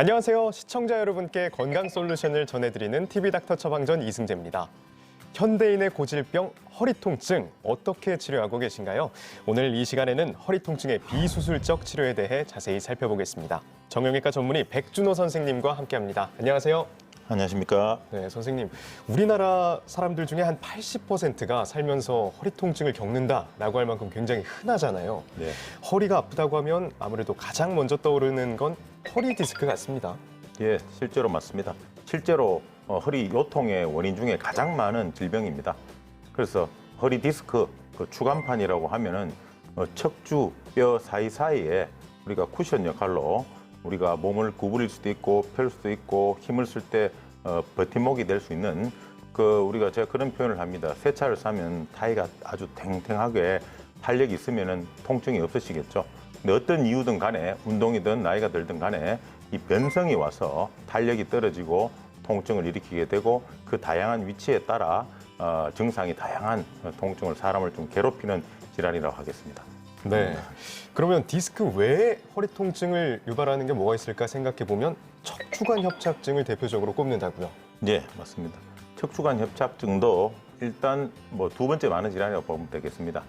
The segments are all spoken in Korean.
안녕하세요. 시청자 여러분께 건강 솔루션을 전해드리는 TV닥터 처방전 이승재입니다. 현대인의 고질병 허리 통증 어떻게 치료하고 계신가요? 오늘 이 시간에는 허리 통증의 비수술적 치료에 대해 자세히 살펴보겠습니다. 정형외과 전문의 백준호 선생님과 함께합니다. 안녕하세요. 안녕하십니까? 네, 선생님. 우리나라 사람들 중에 한 80%가 살면서 허리 통증을 겪는다라고 할 만큼 굉장히 흔하잖아요. 네. 허리가 아프다고 하면 아무래도 가장 먼저 떠오르는 건 허리 디스크 같습니다. 예, 실제로 맞습니다. 실제로 허리 요통의 원인 중에 가장 많은 질병입니다. 그래서 허리 디스크, 추간판이라고 하면은 척추 뼈 사이사이에 우리가 쿠션 역할로 우리가 몸을 구부릴 수도 있고 펼 수도 있고 힘을 쓸 때 버팀목이 될 수 있는 제가 그런 표현을 합니다. 새 차를 사면 타이가 아주 탱탱하게 탄력이 있으면은 통증이 없으시겠죠. 근데 어떤 이유든 간에 운동이든 나이가 들든 간에 이 변성이 와서 탄력이 떨어지고 통증을 일으키게 되고 그 다양한 위치에 따라 증상이 다양한 통증을 사람을 좀 괴롭히는 질환이라고 하겠습니다. 네. 그러면 디스크 외에 허리 통증을 유발하는 게 뭐가 있을까 생각해 보면 척추관 협착증을 대표적으로 꼽는다고요. 네, 맞습니다. 척추관 협착증도 일단 두 번째 많은 질환이라고 보면 되겠습니다.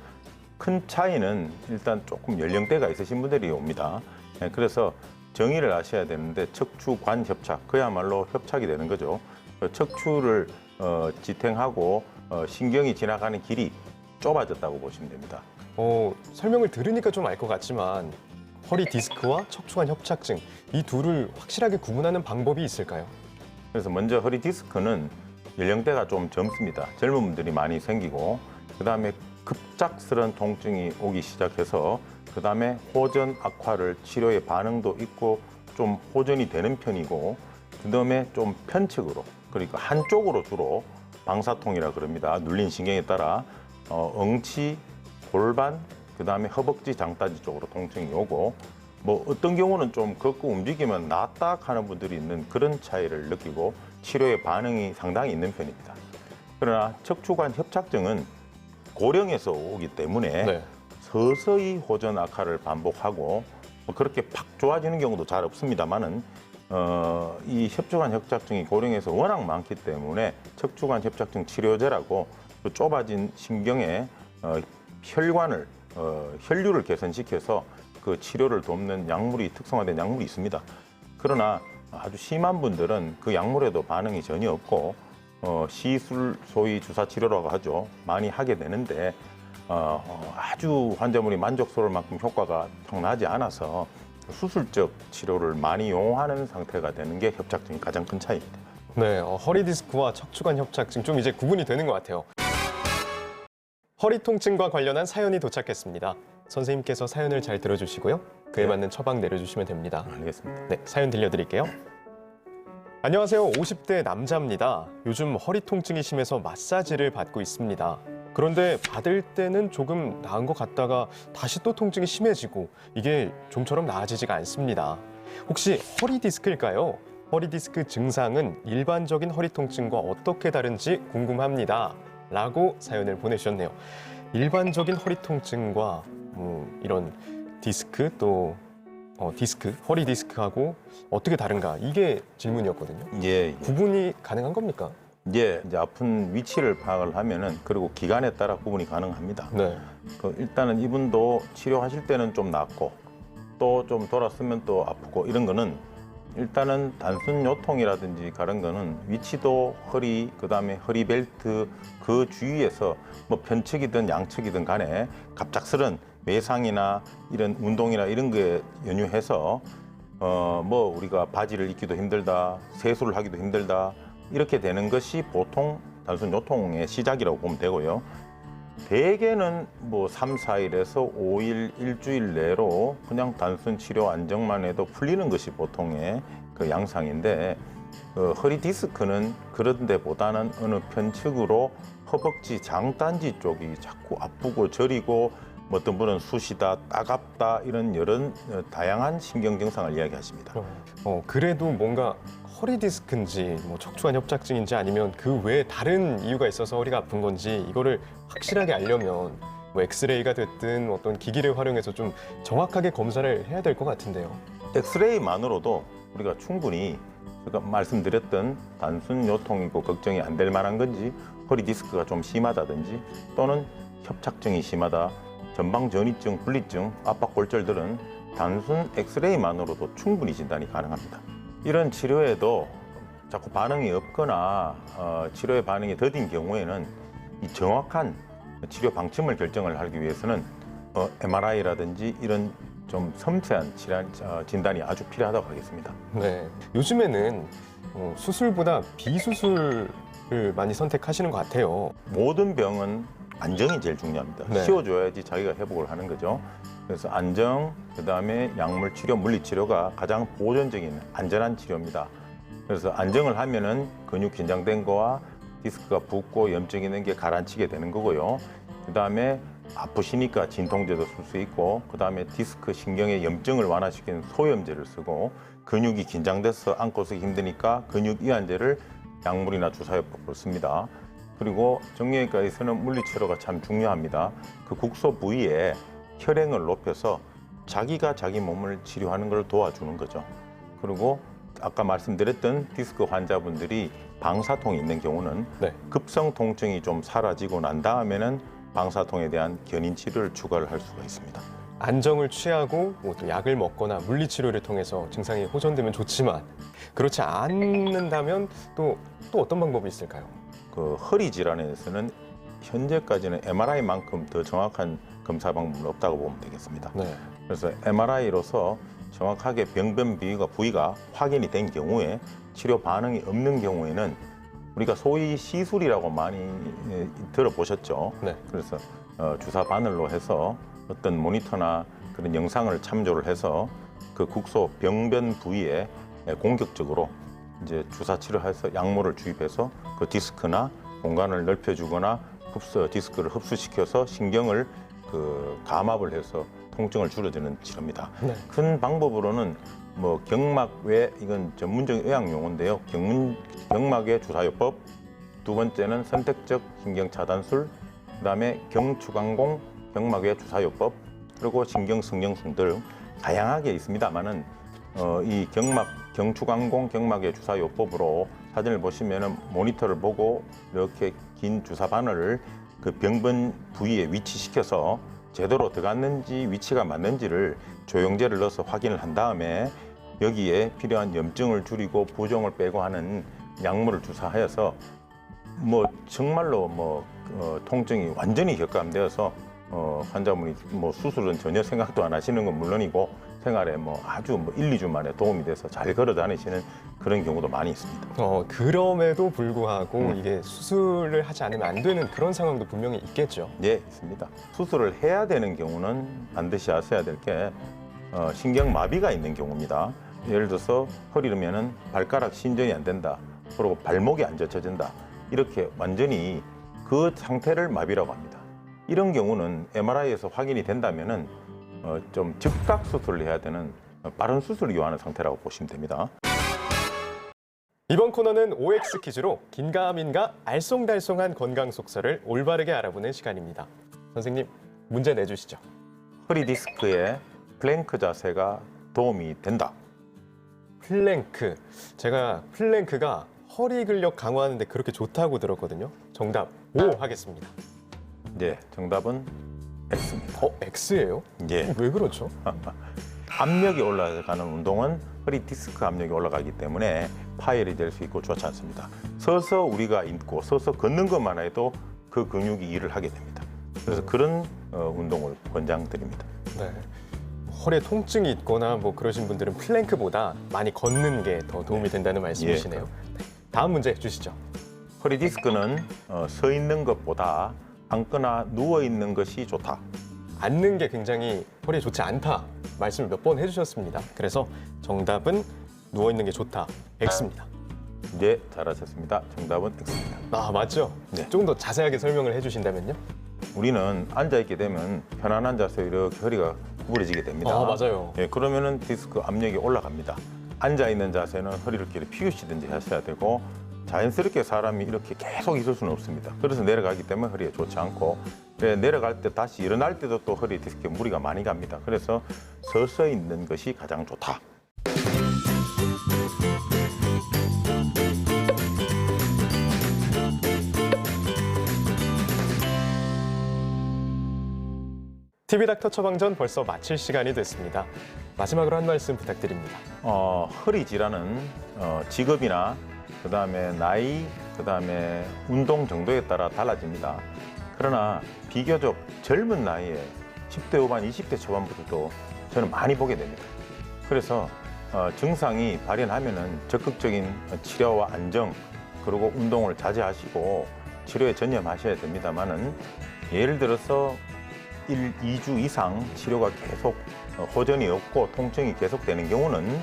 큰 차이는 일단 조금 연령대가 있으신 분들이 옵니다. 네, 그래서 정의를 아셔야 되는데 척추관 협착, 그야말로 협착이 되는 거죠. 척추를 지탱하고 신경이 지나가는 길이 좁아졌다고 보시면 됩니다. 설명을 들으니까 좀 알 것 같지만 허리 디스크와 척추관 협착증 이 둘을 확실하게 구분하는 방법이 있을까요? 그래서 먼저 허리 디스크는 연령대가 좀 젊습니다. 젊은 분들이 많이 생기고 그다음에 급작스러운 통증이 오기 시작해서 그다음에 호전 악화를 치료의 반응도 있고 좀 호전이 되는 편이고 그다음에 좀 편측으로 그러니까 한쪽으로 주로 방사통이라 그럽니다. 눌린 신경에 따라 엉치, 골반, 그다음에 허벅지, 장따지 쪽으로 통증이 오고 어떤 경우는 좀 걷고 움직이면 낫다 하는 분들이 있는 그런 차이를 느끼고 치료의 반응이 상당히 있는 편입니다. 그러나 척추관 협착증은 고령에서 오기 때문에 네. 서서히 호전 악화를 반복하고 그렇게 팍 좋아지는 경우도 잘 없습니다만은 이 척추관 협착증이 고령에서 워낙 많기 때문에 척추관 협착증 치료제라고 그 좁아진 신경에 혈관을 혈류를 개선시켜서 그 치료를 돕는 약물이 특성화된 약물이 있습니다. 그러나 아주 심한 분들은 그 약물에도 반응이 전혀 없고 시술 소위 주사 치료라고 하죠. 많이 하게 되는데 아주 환자분이 만족스러울 만큼 효과가 턱 나지 않아서 수술적 치료를 많이 용하는 상태가 되는 게 협착증의 가장 큰 차이입니다. 네, 허리 디스크와 척추관 협착증 좀 이제 구분이 되는 것 같아요. 허리 통증과 관련한 사연이 도착했습니다. 선생님께서 사연을 잘 들어주시고요. 그에 네. 맞는 처방 내려주시면 됩니다. 알겠습니다. 네, 사연 들려드릴게요. 안녕하세요. 50대 남자입니다. 요즘 허리 통증이 심해서 마사지를 받고 있습니다. 그런데 받을 때는 조금 나은 것 같다가 다시 또 통증이 심해지고 이게 좀처럼 나아지지가 않습니다. 혹시 허리 디스크일까요? 허리 디스크 증상은 일반적인 허리 통증과 어떻게 다른지 궁금합니다. 라고 사연을 보내주셨네요. 일반적인 허리 통증과 이런 디스크 또 허리 디스크하고 어떻게 다른가 이게 질문이었거든요. 예. 구분이 가능한 겁니까? 이제 아픈 위치를 파악을 하면은 그리고 기간에 따라 구분이 가능합니다. 네. 일단은 이분도 치료하실 때는 좀 낫고 또 좀 돌았으면 또 아프고 이런 거는 일단은 단순 요통이라든지 그런 거는 위치도 허리 그다음에 허리 벨트 그 주위에서 편측이든 양측이든 간에 갑작스런 외상이나 이런 운동이나 이런 거에 연유해서 우리가 바지를 입기도 힘들다, 세수를 하기도 힘들다 이렇게 되는 것이 보통 단순 요통의 시작이라고 보면 되고요. 대개는 3, 4일에서 5일, 일주일 내로 그냥 단순 치료 안정만 해도 풀리는 것이 보통의 그 양상인데 허리 디스크는 그런 데보다는 어느 편측으로 허벅지 장단지 쪽이 자꾸 아프고 저리고 어떤 분은 쑤시다, 따갑다 이런 여러 다양한 신경 증상을 이야기하십니다. 그래도 뭔가 허리 디스크인지 척추관 협착증인지 아니면 그 외에 다른 이유가 있어서 허리가 아픈 건지 이거를 확실하게 알려면 엑스레이가 됐든 어떤 기기를 활용해서 좀 정확하게 검사를 해야 될 것 같은데요. 엑스레이만으로도 우리가 충분히 제가 말씀드렸던 단순 요통이고 걱정이 안 될 만한 건지 허리 디스크가 좀 심하다든지 또는 협착증이 심하다, 전방 전이증, 분리증, 압박골절들은 단순 엑스레이만으로도 충분히 진단이 가능합니다. 이런 치료에도 자꾸 반응이 없거나 치료의 반응이 더딘 경우에는 이 정확한 치료 방침을 결정을 하기 위해서는 MRI라든지 이런 좀 섬세한 진단이 아주 필요하다고 하겠습니다. 네. 요즘에는 수술보다 비수술을 많이 선택하시는 것 같아요. 모든 병은 안정이 제일 중요합니다. 네. 쉬워줘야지 자기가 회복을 하는 거죠. 그래서 안정, 그다음에 약물 치료, 물리 치료가 가장 보존적인 안전한 치료입니다. 그래서 안정을 하면은 근육 긴장된 거와 디스크가 붓고 염증 있는 게 가라앉히게 되는 거고요. 그다음에 아프시니까 진통제도 쓸 수 있고, 그다음에 디스크 신경의 염증을 완화시키는 소염제를 쓰고, 근육이 긴장돼서 안고 쓰기 힘드니까 근육 이완제를 약물이나 주사요법을 씁니다. 그리고 정형외과에서는 물리치료가 참 중요합니다. 그 국소 부위에 혈행을 높여서 자기가 자기 몸을 치료하는 걸 도와주는 거죠. 그리고 아까 말씀드렸던 디스크 환자분들이 방사통이 있는 경우는 네. 급성 통증이 좀 사라지고 난 다음에는 방사통에 대한 견인 치료를 추가를 할 수가 있습니다. 안정을 취하고 또 약을 먹거나 물리치료를 통해서 증상이 호전되면 좋지만 그렇지 않는다면 또 어떤 방법이 있을까요? 그 허리 질환에서는 현재까지는 MRI만큼 더 정확한 검사 방법은 없다고 보면 되겠습니다. 네. 그래서 MRI로서 정확하게 병변 부위가 확인이 된 경우에 치료 반응이 없는 경우에는 우리가 소위 시술이라고 많이 들어보셨죠. 네. 그래서 주사 바늘로 해서 어떤 모니터나 그런 영상을 참조를 해서 그 국소 병변 부위에 공격적으로 이제 주사 치료해서 약물을 주입해서 그 디스크나 공간을 넓혀주거나 디스크를 흡수시켜서 신경을 감압을 해서 통증을 줄여주는 치료입니다. 네. 큰 방법으로는 뭐 경막 외 이건 전문적인 의학 용어인데요. 경막외 주사요법, 두 번째는 선택적 신경 차단술, 그다음에 경추강공 경막외 주사요법, 그리고 신경 승용술 등 다양하게 있습니다만은 이 경추강공 경막외 주사요법으로 사진을 보시면은 모니터를 보고 이렇게 긴 주사 바늘을 그 병변 부위에 위치시켜서 제대로 들어갔는지 위치가 맞는지를 조영제를 넣어서 확인을 한 다음에 여기에 필요한 염증을 줄이고 부종을 빼고 하는 약물을 주사하여서 뭐 정말로 통증이 완전히 격감되어서 환자분이 수술은 전혀 생각도 안 하시는 건 물론이고 생활에 아주 1, 2주 만에 도움이 돼서 잘 걸어 다니시는 그런 경우도 많이 있습니다. 그럼에도 불구하고 이게 수술을 하지 않으면 안 되는 그런 상황도 분명히 있겠죠. 예, 있습니다. 수술을 해야 되는 경우는 반드시 아셔야 될 게 신경마비가 있는 경우입니다. 예를 들어서 허리르면은 발가락 신전이 안 된다. 그리고 발목이 안 젖혀진다. 이렇게 완전히 그 상태를 마비라고 합니다. 이런 경우는 MRI에서 확인이 된다면은 좀 즉각 수술을 해야 되는 빠른 수술을 요하는 상태라고 보시면 됩니다. 이번 코너는 OX 퀴즈로 긴가민가 알쏭달쏭한 건강 속설을 올바르게 알아보는 시간입니다. 선생님, 문제 내주시죠. 허리 디스크에 플랭크 자세가 도움이 된다. 플랭크. 제가 플랭크가 허리 근력 강화하는 데 그렇게 좋다고 들었거든요. 정답 O 하겠습니다. 네, 정답은 X입니다. X예요? 예. 왜 그렇죠? 압력이 올라가는 운동은 허리 디스크 압력이 올라가기 때문에 파열이 될 수 있고 좋지 않습니다. 서서 우리가 앉고 서서 걷는 것만 해도 그 근육이 일을 하게 됩니다. 그래서 그런 운동을 권장드립니다. 네. 허리에 통증이 있거나 그러신 분들은 플랭크보다 많이 걷는 게 더 도움이 된다는 말씀이시네요. 네. 다음 문제 주시죠. 허리 디스크는 서 있는 것보다 앉거나 누워 있는 것이 좋다. 앉는 게 굉장히 허리에 좋지 않다 말씀을 몇 번 해주셨습니다. 그래서 정답은 누워 있는 게 좋다. X입니다. 네, 잘하셨습니다. 정답은 X입니다. 아, 맞죠? 네. 조금 더 자세하게 설명을 해주신다면요? 우리는 앉아 있게 되면 편안한 자세로 이렇게 허리가 구부러지게 됩니다. 아, 맞아요. 예, 그러면은 디스크 압력이 올라갑니다. 앉아 있는 자세는 허리를 이렇게 피우시든지 하셔야 되고 자연스럽게 사람이 이렇게 계속 있을 수는 없습니다. 그래서 내려가기 때문에 허리에 좋지 않고 내려갈 때 다시 일어날 때도 또 허리 디스크에 무리가 많이 갑니다. 그래서 서서 있는 것이 가장 좋다. TV닥터 처방전 벌써 마칠 시간이 됐습니다. 마지막으로 한 말씀 부탁드립니다. 허리 질환은 직업이나 그다음에 나이, 그다음에 운동 정도에 따라 달라집니다. 그러나 비교적 젊은 나이에 10대 후반, 20대 초반부터도 저는 많이 보게 됩니다. 그래서 증상이 발현하면은 적극적인 치료와 안정, 그리고 운동을 자제하시고 치료에 전념하셔야 됩니다만은 예를 들어서 1, 2주 이상 치료가 계속 호전이 없고 통증이 계속되는 경우는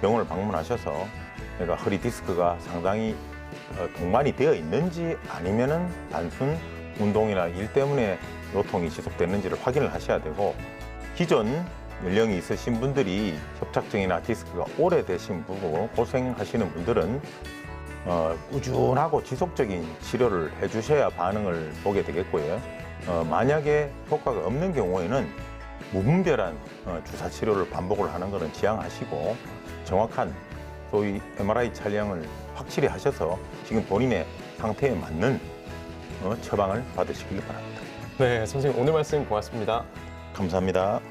병원을 방문하셔서 내가 허리 디스크가 상당히 동반이 되어 있는지 아니면은 단순 운동이나 일 때문에 요통이 지속되는지를 확인을 하셔야 되고, 기존 연령이 있으신 분들이 협착증이나 디스크가 오래되신 분이고 고생하시는 분들은 꾸준하고 지속적인 치료를 해주셔야 반응을 보게 되겠고요. 만약에 효과가 없는 경우에는 무분별한 주사 치료를 반복을 하는 것은 지양하시고 정확한 소위 MRI 촬영을 확실히 하셔서 지금 본인의 상태에 맞는 처방을 받으시길 바랍니다. 네, 선생님 오늘 말씀 고맙습니다. 감사합니다.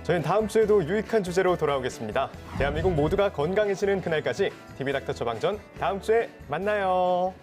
저희는 다음 주에도 유익한 주제로 돌아오겠습니다. 대한민국 모두가 건강해지는 그날까지 TV닥터 처방전 다음 주에 만나요.